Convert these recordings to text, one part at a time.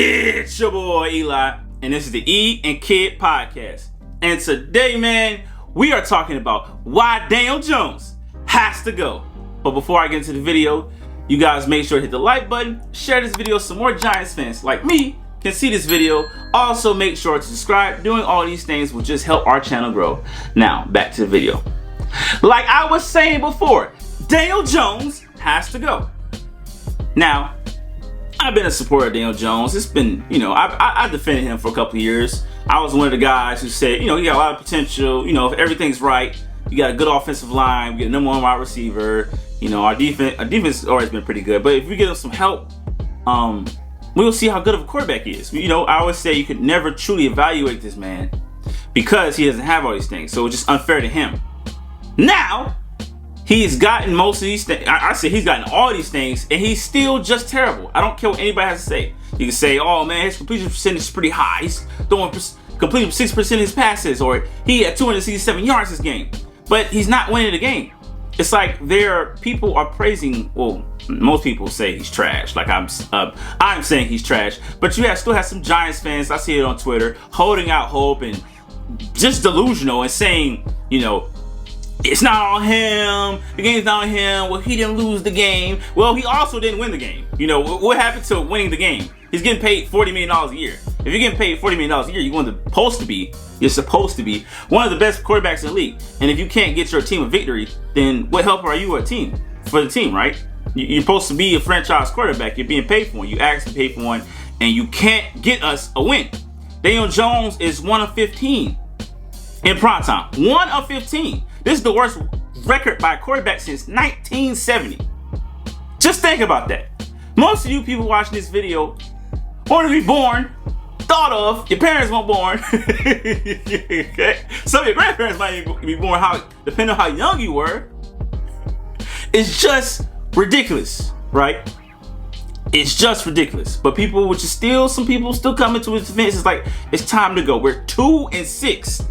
It's your boy Eli, and this is the E&Kidd podcast. And today, man, we are talking about why Daniel Jones has to go. But before I get into the video, you guys make sure to hit the like button, share this video so more Giants fans like me can see this video. Also, make sure to subscribe. Doing all these things will just help our channel grow. Now, back to the video. Like I was saying before, Daniel Jones has to go. Now, I've been a supporter of Daniel Jones. It's been, I defended him for a couple of years. I was one of the guys who said, he got a lot of potential. If everything's right, you got a good offensive line, we get a number one wide receiver. Our defense has always been pretty good. But if we get him some help, we'll see how good of a quarterback he is. I always say you could never truly evaluate this man because he doesn't have all these things. So it's just unfair to him. Now, he's gotten most of these things. I say he's gotten all these things, and he's still just terrible. I don't care what anybody has to say. You can say, oh man, his completion percentage is pretty high. He's throwing completing 6% of his passes, or he had 267 yards this game. But he's not winning the game. It's like people are praising. Well, most people say he's trash. Like I'm saying he's trash. But you still have some Giants fans. I see it on Twitter holding out hope and just delusional and saying, it's not on him. The game's not on him. Well, he didn't lose the game. Well, he also didn't win the game. What happened to winning the game? He's getting paid $40 million a year. If you're getting paid $40 million a year, you're supposed to be one of the best quarterbacks in the league. And if you can't get your team a victory, then what help are you for the team, right? You're supposed to be a franchise quarterback. You're being paid for one. You asked to pay for one, and you can't get us a win. Daniel Jones is 1 of 15 in prime time. 1 of 15. This is the worst record by a quarterback since 1970. Just think about that. Most of you people watching this video want to be born, thought of, your parents weren't born. Okay? Some of your grandparents might be born, depending on how young you were. It's just ridiculous, right? It's just ridiculous. But some people still coming to his defense. It's like, it's time to go. We're 2-6.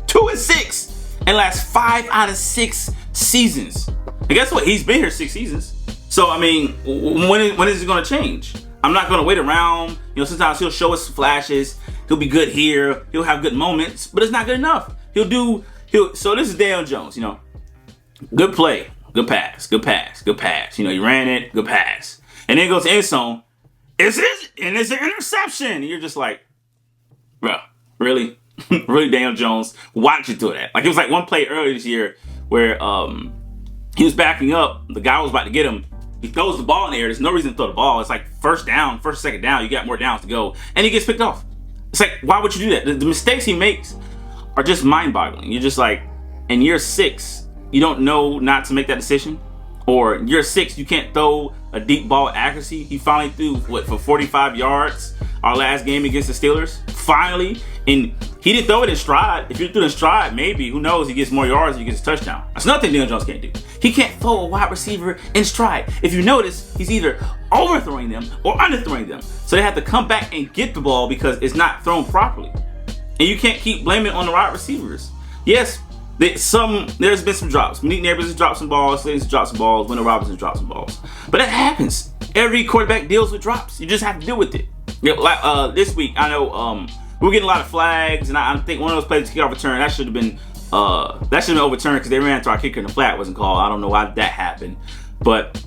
2-6. And last 5 out of 6 seasons. And guess what? He's been here 6 seasons. So, when is it going to change? I'm not going to wait around. Sometimes he'll show us flashes. He'll be good here. He'll have good moments, but it's not good enough. So this is Daniel Jones, Good play, good pass, good pass, good pass. He ran it, good pass. And then it goes to end zone. It's an interception. And you're just like, bro, really? Really, Daniel Jones? Why did you do that? Like, it was like one play earlier this year where he was backing up. The guy was about to get him. He throws the ball in the air. There's no reason to throw the ball. It's like first, second down. You got more downs to go. And he gets picked off. It's like, why would you do that? The mistakes he makes are just mind-boggling. You're just like, in year 6, you don't know not to make that decision? Or year 6, you can't throw a deep ball accuracy? He finally threw, for 45 yards our last game against the Steelers? Finally. And he didn't throw it in stride. If you threw it in stride, maybe, who knows, he gets more yards and he gets a touchdown. That's nothing Daniel Jones can't do. He can't throw a wide receiver in stride. If you notice, he's either overthrowing them or underthrowing them. So they have to come back and get the ball because it's not thrown properly. And you can't keep blaming it on the wide receivers. Yes, there's been some drops. Malik Neighbors has dropped some balls. Slayton's has dropped some balls. Wendell Robinson dropped some balls. But that happens. Every quarterback deals with drops. You just have to deal with it. This week, I know we're getting a lot of flags, and I think one of those plays to kickoff return that should have been overturned because they ran into our kicker and the flag wasn't called. I don't know why that happened, but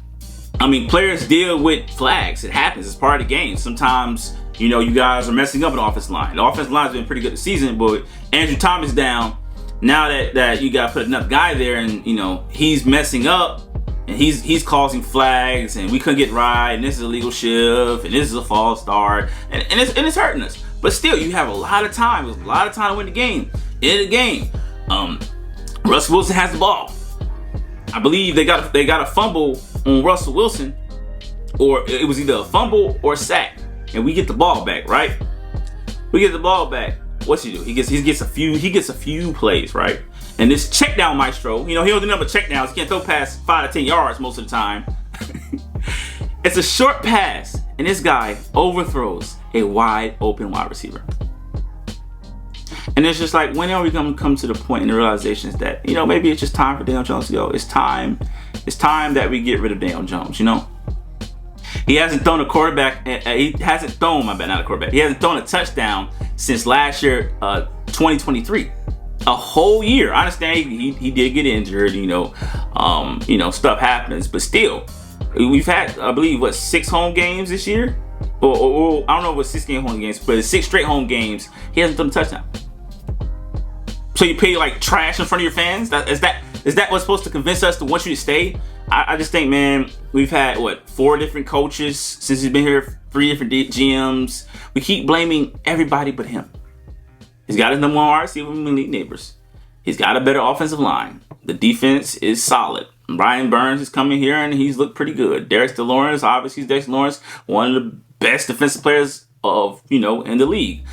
players deal with flags. It happens. It's part of the game. Sometimes you guys are messing up an offensive line. The offensive line's been pretty good this season, but Andrew Thomas down. Now that you got to put another guy there, and he's messing up. And he's causing flags, and we couldn't get right, and this is a legal shift, and this is a false start, and it's hurting us. But still, you have a lot of time. There's a lot of time to win the game. In the game, Russell Wilson has the ball. I believe they got a fumble on Russell Wilson, or it was either a fumble or a sack, and we get the ball back, right? We get the ball back. What's he do? He gets a few plays, right? And this check down maestro, he don't do nothing but check downs. He can't throw past 5 to 10 yards most of the time. It's a short pass, and this guy overthrows a wide open wide receiver. And it's just like, when are we going to come to the point in the realizations that, maybe it's just time for Daniel Jones to go. It's time that we get rid of Daniel Jones, He hasn't thrown a quarterback. He hasn't thrown, my bad, not a quarterback. He hasn't thrown a touchdown since last year, 2023. A whole year. I understand he did get injured. Stuff happens, but still, we've had, I believe, 6 home games this year, or I don't know what 6 home games, but it's 6 straight home games. He hasn't thrown a touchdown. So you pay like trash in front of your fans? Is that what's supposed to convince us to want you to stay? I just think, man, we've had 4 different coaches since he's been here, 3 different GMs. We keep blaming everybody but him. He's got his number 1 wide receiver with elite neighbors. He's got a better offensive line. The defense is solid. Brian Burns is coming here and he's looked pretty good. Dexter Lawrence, obviously Dexter Lawrence, one of the best defensive players of in the league.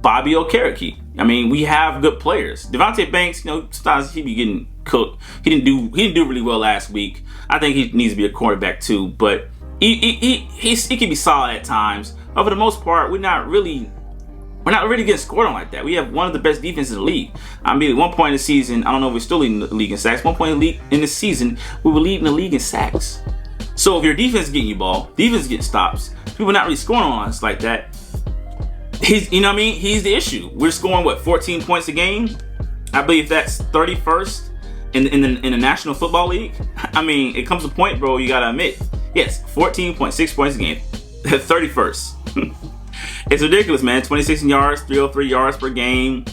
Bobby Okereke. I mean, we have good players. Devontae Banks, sometimes he be getting cooked. He didn't do really well last week. I think he needs to be a quarterback too, but he can be solid at times. But for the most part, we're not really getting scored on like that. We have one of the best defenses in the league. I mean, at one point in the season, I don't know if we're still leading the league in sacks. One point in the season, we were leading the league in sacks. So if your defense is getting you ball, defense is getting stops, people not really scoring on us like that. He's the issue. We're scoring 14 points a game. I believe that's 31st in the National Football League. I mean, it comes to a point, bro, you gotta admit, yes, 14.6 points a game, 31st. It's ridiculous, man. 26 yards, 303 yards per game.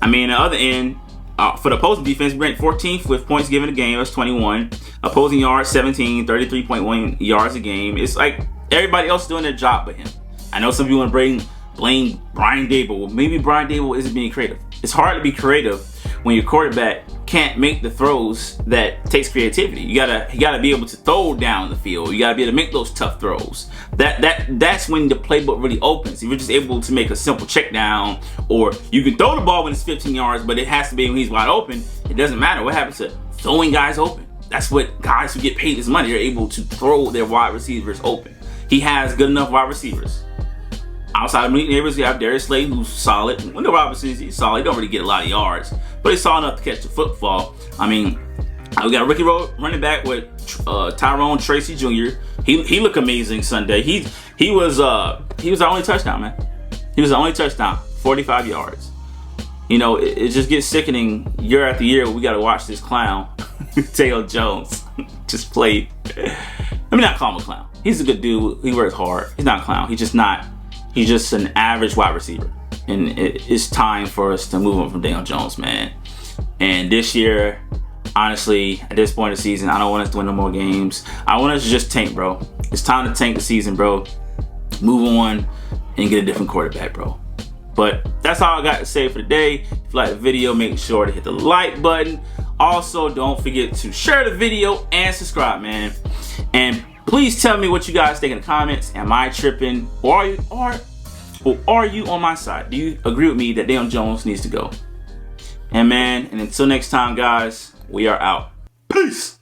I mean, on the other end, for the opposing defense, we ranked 14th with points given a game. That's 21. Opposing yards, 17, 33.1 yards a game. It's like everybody else doing their job but him. I know some people want to blame Brian Daboll. Well, maybe Brian Daboll isn't being creative. It's hard to be creative when your quarterback can't make the throws that takes creativity. You gotta be able to throw down the field. You gotta be able to make those tough throws. That's when the playbook really opens. If you're just able to make a simple check down, or you can throw the ball when it's 15 yards, but it has to be when he's wide open. It doesn't matter. What happens to throwing guys open? That's what guys who get paid this money are able to throw their wide receivers open. He has good enough wide receivers. Outside of elite neighbors, we have Darius Slay, who's solid. Wendell Robinson, he's solid. He don't really get a lot of yards, but he's solid enough to catch the football. I mean, we got a rookie running back with Tyrone Tracy Jr. He looked amazing Sunday. He was our only touchdown, man. He was the only touchdown, 45 yards. It just gets sickening year after year. We got to watch this clown, Dale Jones, just play. Let me not call him a clown. He's a good dude. He works hard. He's not a clown. He's just an average wide receiver. And it's time for us to move on from Daniel Jones, man. And this year, honestly, at this point of the season, I don't want us to win no more games. I want us to just tank, bro. It's time to tank the season, bro. Move on and get a different quarterback, bro. But that's all I got to say for today. If you like the video, make sure to hit the like button. Also, don't forget to share the video and subscribe, man. And please tell me what you guys think in the comments. Am I tripping? Or are you on my side? Do you agree with me that Daniel Jones needs to go? And until next time, guys, we are out. Peace.